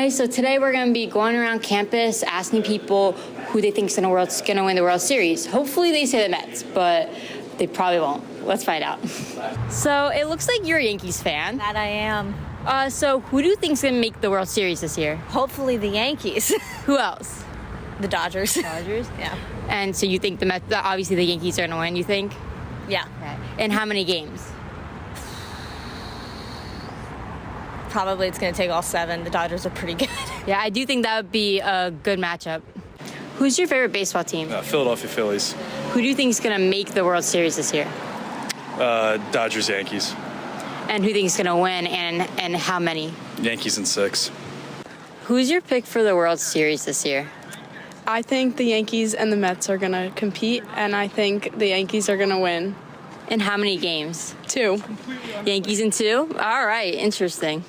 Hi, so today we're going to be going around campus asking people who they think is going to win the World Series. Hopefully they say the Mets, but they probably won't. Let's find out. So it looks like you're a Yankees fan. That I am. So who do you think is going to make the World Series this year? Hopefully the Yankees. Who else? The Dodgers. Dodgers? Yeah. And so you think the Mets, obviously the Yankees are going to win, you think? Yeah. Okay. In how many games? Probably it's going to take all 7. The Dodgers are pretty good. Yeah, I do think that would be a good matchup. Who's your favorite baseball team? Philadelphia Phillies. Who do you think is going to make the World Series this year? Dodgers, Yankees. And who do you think is going to win and how many? Yankees in 6. Who's your pick for the World Series this year? I think the Yankees and the Mets are going to compete, and I think the Yankees are going to win. In how many games? 2. Yankees in 2? All right, interesting.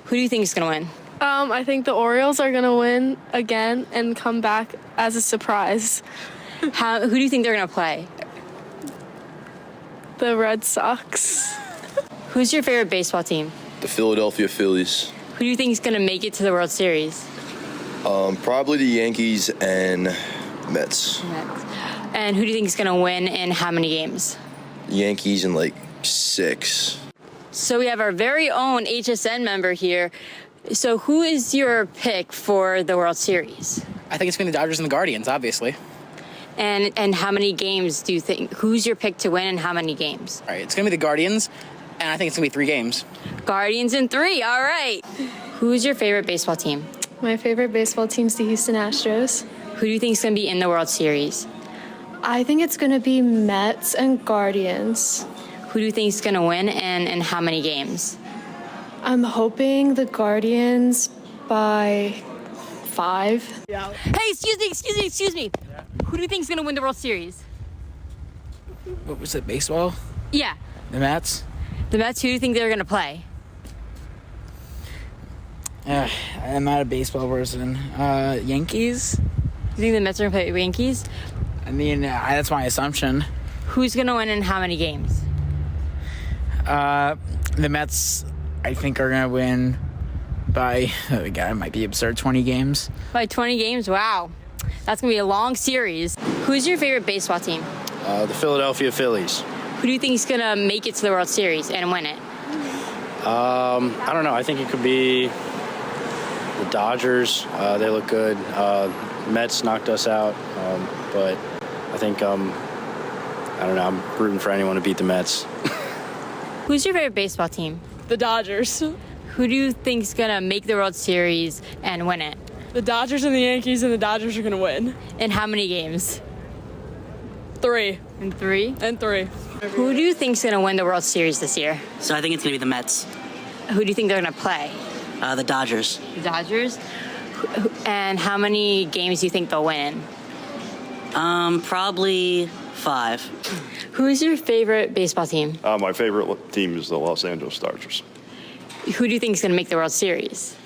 Who do you think is going to win? I think the Orioles are going to win again and come back as a surprise. Who do you think they're going to play? The Red Sox. Who's your favorite baseball team? The Philadelphia Phillies. Who do you think is going to make it to the World Series? Probably the Yankees and Mets. And who do you think is going to win in how many games? Yankees in 6. So we have our very own HSN member here. So who is your pick for the World Series? I think it's between the Dodgers and the Guardians, obviously. And how many games do you think? Who's your pick to win and how many games? All right, it's going to be the Guardians, and I think it's going to be 3 games. Guardians in 3, all right. Who's your favorite baseball team? My favorite baseball team's the Houston Astros. Who do you think is going to be in the World Series? I think it's going to be Mets and Guardians. Who do you think is going to win and how many games? I'm hoping the Guardians by 5. Yeah. Hey, excuse me. Who do you think is going to win the World Series? What was it, baseball? Yeah. The Mets? The Mets, who do you think they're going to play? I'm not a baseball person. Yankees? You think the Mets are going to play the Yankees? I mean, that's my assumption. Who's going to win in how many games? The Mets, I think, are going to win by, God, it might be absurd, 20 games. By 20 games? Wow. That's going to be a long series. Who's your favorite baseball team? The Philadelphia Phillies. Who do you think is going to make it to the World Series and win it? I don't know. I think it could be the Dodgers. They look good. Mets knocked us out. But I think, I don't know. I'm rooting for anyone to beat the Mets. Who's your favorite baseball team? The Dodgers. Who do you think is going to make the World Series and win it? The Dodgers and the Yankees, and the Dodgers are going to win. In how many games? 3. In 3? And 3. Who do you think is going to win the World Series this year? So I think it's going to be the Mets. Who do you think they're going to play? The Dodgers. The Dodgers? And how many games do you think they'll win? Probably 5. Who's your favorite baseball team? My favorite team is the Los Angeles Dodgers. Who do you think is going to make the World Series?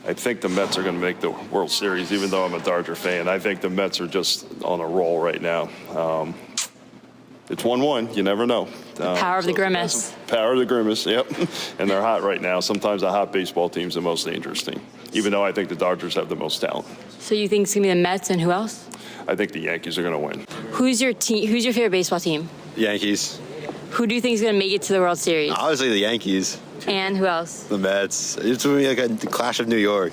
I think the Mets are going to make the World Series, even though I'm a Dodger fan. I think the Mets are just on a roll right now. It's 1-1. You never know. Power of the Grimace. Power of the Grimace, yep. And they're hot right now. Sometimes a hot baseball team's the most dangerous team, even though I think the Dodgers have the most talent. So you think it's going to be the Mets and who else? I think the Yankees are going to win. Who's your favorite baseball team? Yankees. Who do you think is going to make it to the World Series? Obviously the Yankees. And who else? The Mets. It's going to be like a clash of New York.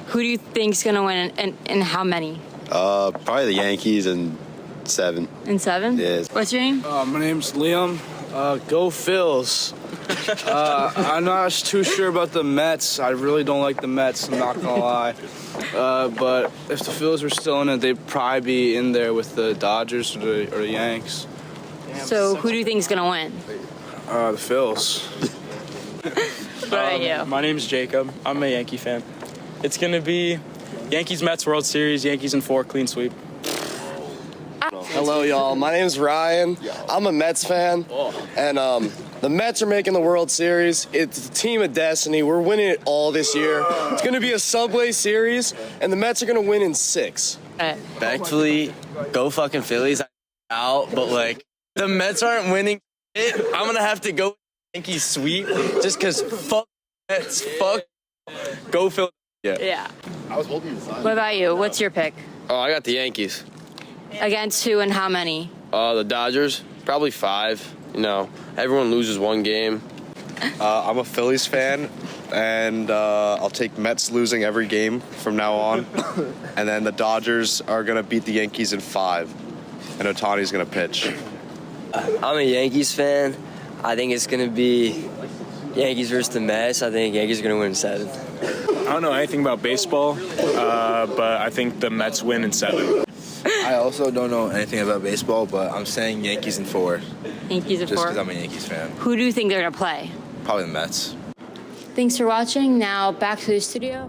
Who do you think is going to win and how many? Probably the Yankees and 7. In 7? Yes. What's your name? My name's Liam. Go Phils. I'm not too sure about the Mets. I really don't like the Mets, I'm not gonna lie. But if the Phils were still in it, they'd probably be in there with the Dodgers or the Yanks. So who do you think is going to win? The Phils. What about you? My name's Jacob. I'm a Yankee fan. It's going to be Yankees-Mets World Series, Yankees in 4, clean sweep. Hello, y'all. My name's Ryan. I'm a Mets fan, and the Mets are making the World Series. It's the team of destiny. We're winning it all this year. It's going to be a Subway Series, and the Mets are going to win in 6. Respectfully, go fucking Phillies out, but the Mets aren't winning it. I'm going to have to go Yankee sweep just because fuck Mets, fuck go Phillies. Yeah. I was holding the What about you? What's your pick? Oh, I got the Yankees. Against who and how many? The Dodgers, probably 5. You know, everyone loses one game. I'm a Phillies fan, and I'll take Mets losing every game from now on. And then the Dodgers are going to beat the Yankees in 5, and Ohtani's going to pitch. I'm a Yankees fan. I think it's going to be Yankees versus the Mets. I think Yankees are going to win 7. I don't know anything about baseball, but I think the Mets win in 7. I also don't know anything about baseball, but I'm saying Yankees in 4. Yankees in 4? Just because I'm a Yankees fan. Who do you think they're going to play? Probably the Mets. Thanks for watching. Now back to the studio.